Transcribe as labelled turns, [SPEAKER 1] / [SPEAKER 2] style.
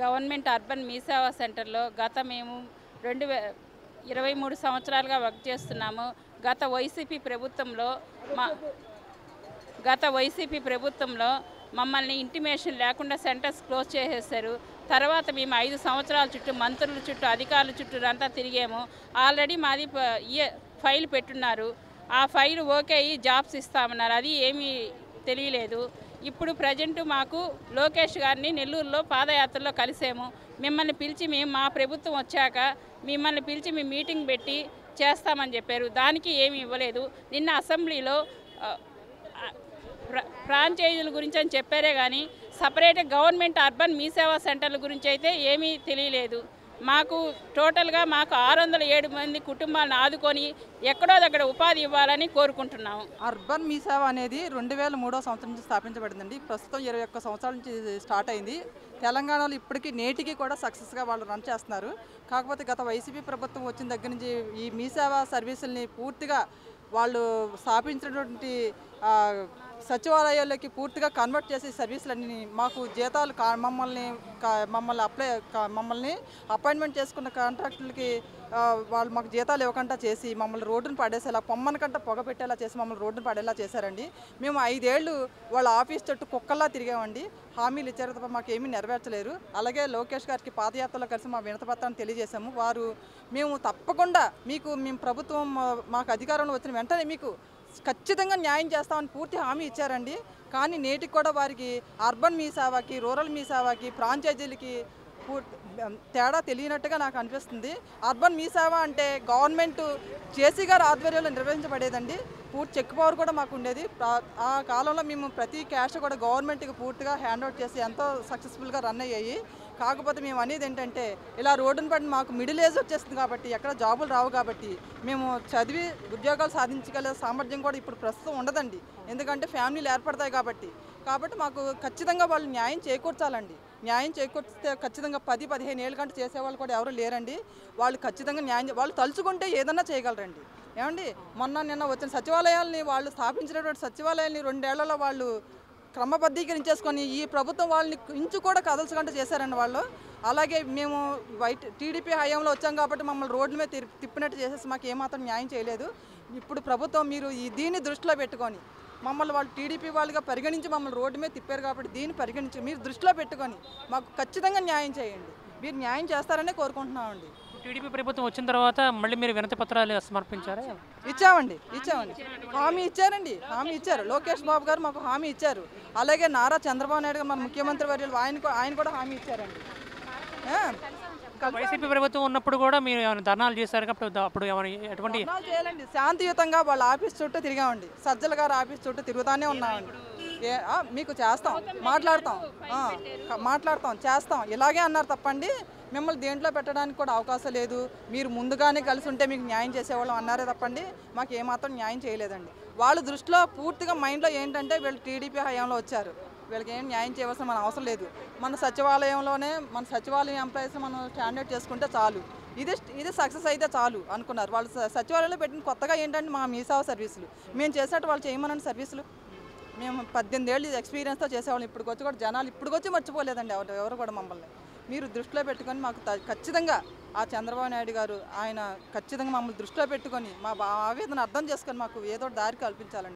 [SPEAKER 1] Government urban మీ సేవా సెంటర్లో మేము 23 సంవత్సరాలుగా వర్క్ చేస్తున్నాము. గత వైసీపీ ప్రభుత్వంలో మా గత వైసీపీ ప్రభుత్వంలో మమ్మల్ని ఇంటిమేషన్ లేకుండా సెంటర్స్ క్లోజ్ చేసేశారు. తర్వాత మేము 5 సంవత్సరాల చుట్టూ మంత్రుల చుట్టూ అధికారుల చుట్టూ అంతా తిరిగాము. ఆల్రెడీ మాది ఫైల్ పెట్టున్నారు. ఆ ఫైల్ ఓకే అయ్యి జాబ్స్ ఇస్తామన్నారు. అది ఏమీ తెలియలేదు. ఇప్పుడు ప్రజెంట్ మాకు లోకేష్ గారిని నెల్లూరులో పాదయాత్రలో కలిసాము. మిమ్మల్ని పిలిచి మా ప్రభుత్వం వచ్చాక మిమ్మల్ని పిలిచి మేము మీటింగ్ పెట్టి చేస్తామని చెప్పారు. దానికి ఏమీ ఇవ్వలేదు. నిన్న అసెంబ్లీలో ఫ్రాంచైజీల గురించి అని చెప్పారే కానీ సపరేట్ గవర్నమెంట్ అర్బన్ మీ సేవా సెంటర్ల గురించి అయితే ఏమీ తెలియలేదు. మాకు టోటల్గా 607 మంది కుటుంబాలను ఆదుకొని ఎక్కడో దగ్గర ఉపాధి ఇవ్వాలని కోరుకుంటున్నాము.
[SPEAKER 2] అర్బన్ మీ సేవ అనేది 2003 సంవత్సరం నుంచి స్థాపించబడిందండి. ప్రస్తుతం 21 సంవత్సరాల నుంచి స్టార్ట్ అయింది. తెలంగాణలో ఇప్పటికీ నేటికి కూడా సక్సెస్గా వాళ్ళు రన్ చేస్తున్నారు. కాకపోతే గత వైసీపీ ప్రభుత్వం వచ్చిన దగ్గర నుంచి ఈ మీ సేవా సర్వీసుల్ని పూర్తిగా వాళ్ళు స్థాపించినటువంటి సచివాలయాల్లోకి పూర్తిగా కన్వర్ట్ చేసే సర్వీసులన్నీ మాకు జీతాలు మమ్మల్ని అపాయింట్మెంట్ చేసుకున్న కాంట్రాక్టులకి వాళ్ళు మాకు జీతాలు ఇవ్వకుండా చేసి మమ్మల్ని రోడ్డును పడేసేలా పొమ్మనకంట పొగ పెట్టేలా చేసి మమ్మల్ని రోడ్డును పడేలా చేశారండి. మేము 5 ఏళ్ళు వాళ్ళ ఆఫీస్ చుట్టూ కుక్కల్లా తిరిగామండి. హామీలు ఇచ్చారు తప్ప మాకు ఏమీ నెరవేర్చలేరు. అలాగే లోకేష్ గారికి పాదయాత్రలో కలిసి మా వినతిపత్రాన్ని తెలియజేశాము. మేము తప్పకుండా మేము ప్రభుత్వం మాకు అధికారంలో వచ్చిన వెంటనే మీకు ఖచ్చితంగా న్యాయం చేస్తామని పూర్తి హామీ ఇచ్చారండి. కానీ నేటికి కూడా వారికి అర్బన్ మీ సేవకి, రూరల్ మీ సేవకి, ఫ్రాంచైజీలకి తేడా తెలియనట్టుగా నాకు అనిపిస్తుంది. అర్బన్ మీ సేవ అంటే గవర్నమెంట్ జేసీ గారి ఆధ్వర్యంలో నిర్వహించబడేదండి. పూర్తి చెక్ పవర్ కూడా మాకు ఉండేది. ఆ కాలంలో మేము ప్రతి క్యాష్ కూడా గవర్నమెంట్కి పూర్తిగా హ్యాండ్ అవుట్ చేసి ఎంతో సక్సెస్ఫుల్గా రన్ అయ్యాయి. కాకపోతే మేము అనేది ఏంటంటే ఇలా రోడ్డును పడి మాకు మిడిల్ ఏజ్ వచ్చేస్తుంది కాబట్టి ఎక్కడ జాబులు రావు కాబట్టి మేము చదివి ఉద్యోగాలు సాధించగల సామర్థ్యం కూడా ఇప్పుడు ప్రస్తుతం ఉండదండి. ఎందుకంటే ఫ్యామిలీలు ఏర్పడతాయి కాబట్టి మాకు ఖచ్చితంగా వాళ్ళు న్యాయం చేకూర్చాలండి. న్యాయం చేకూర్చితే ఖచ్చితంగా 10-15 ఏళ్ళ కంటే చేసేవాళ్ళు కూడా ఎవరు లేరండి. వాళ్ళు ఖచ్చితంగా వాళ్ళు తలుచుకుంటే ఏదన్నా చేయగలరండి. ఏమండి నిన్న వచ్చిన సచివాలయాల్ని వాళ్ళు స్థాపించినటువంటి సచివాలయాల్ని 2 ఏళ్లలో వాళ్ళు క్రమబద్ధీకరించేసుకొని ఈ ప్రభుత్వం వాళ్ళని ఇంచు కూడా కదల్చకుండా చేశారండి వాళ్ళు. అలాగే మేము టీడీపీ హయాంలో వచ్చాం కాబట్టి మమ్మల్ని రోడ్ల మీద తిప్పినట్టు చేసేసి మాకు ఏమాత్రం న్యాయం చేయలేదు. ఇప్పుడు ప్రభుత్వం మీరు దీన్ని దృష్టిలో పెట్టుకొని మమ్మల్ని వాళ్ళు టీడీపీ వాళ్ళుగా పరిగణించి మమ్మల్ని రోడ్డు మీద తిప్పారు కాబట్టి దీన్ని పరిగణించి మీరు దృష్టిలో పెట్టుకొని మాకు ఖచ్చితంగా న్యాయం చేయండి. మీరు న్యాయం చేస్తారనే కోరుకుంటున్నామండి.
[SPEAKER 3] టీడీపీ ప్రభుత్వం వచ్చిన తర్వాత మళ్ళీ మీరు వినతి పత్రాలు సమర్పించారా?
[SPEAKER 2] ఇచ్చామండి. హామీ ఇచ్చారండి. హామీ ఇచ్చారు. లోకేష్ బాబు గారు మాకు హామీ ఇచ్చారు. అలాగే నారా చంద్రబాబు నాయుడు గారు మన ముఖ్యమంత్రి వర్యులు ఆయన కూడా హామీ ఇచ్చారండి.
[SPEAKER 3] వైసీపీ ప్రభుత్వం ఉన్నప్పుడు కూడా మీరు ఏమైనా ధర్నాలు చేశారు? అప్పుడు ఎటువంటి
[SPEAKER 2] చేయాలండి? శాంతియుతంగా వాళ్ళ ఆఫీస్ చుట్టూ తిరిగామండి. సజ్జల గారు ఆఫీస్ చుట్టూ తిరుగుతానే ఉన్నామండి. మీకు చేస్తాం, మాట్లాడతాం, చేస్తాం ఇలాగే అన్నారు తప్పండి. మిమ్మల్ని దేంట్లో పెట్టడానికి కూడా అవకాశం లేదు. మీరు ముందుగానే కలిసి ఉంటే మీకు న్యాయం చేసేవాళ్ళం అన్నారే తప్పండి. మాకు ఏమాత్రం న్యాయం చేయలేదండి. వాళ్ళ దృష్టిలో పూర్తిగా మైండ్లో ఏంటంటే వీళ్ళు టీడీపీ హయాంలో వచ్చారు, వీళ్ళకి ఏం న్యాయం చేయవలసిన మన అవసరం లేదు. మన సచివాలయం ఎంప్లాయీస్ మనం స్టాండర్డ్ చేసుకుంటే చాలు, ఇది సక్సెస్ అయితే చాలు అనుకున్నారు. వాళ్ళు సచివాలయంలో పెట్టిన కొత్తగా ఏంటంటే మా మీ సేవా సర్వీసులు మేము చేసినట్టు వాళ్ళు చేయమనండి సర్వీసులు. మేము 18 ఏళ్ళు ఎక్స్పీరియన్స్తో చేసేవాళ్ళం. ఇప్పటికొచ్చి కూడా జనాలు ఇప్పటికొచ్చి మర్చిపోలేదండి ఎవరు కూడా మమ్మల్ని. మీరు దృష్టిలో పెట్టుకొని మాకు ఖచ్చితంగా చంద్రబాబు నాయుడు గారు ఆయన ఖచ్చితంగా మమ్మల్ని దృష్టిలో పెట్టుకొని మా ఆవేదన అర్థం చేసుకొని మాకు ఏదో దారి కల్పించాలండి.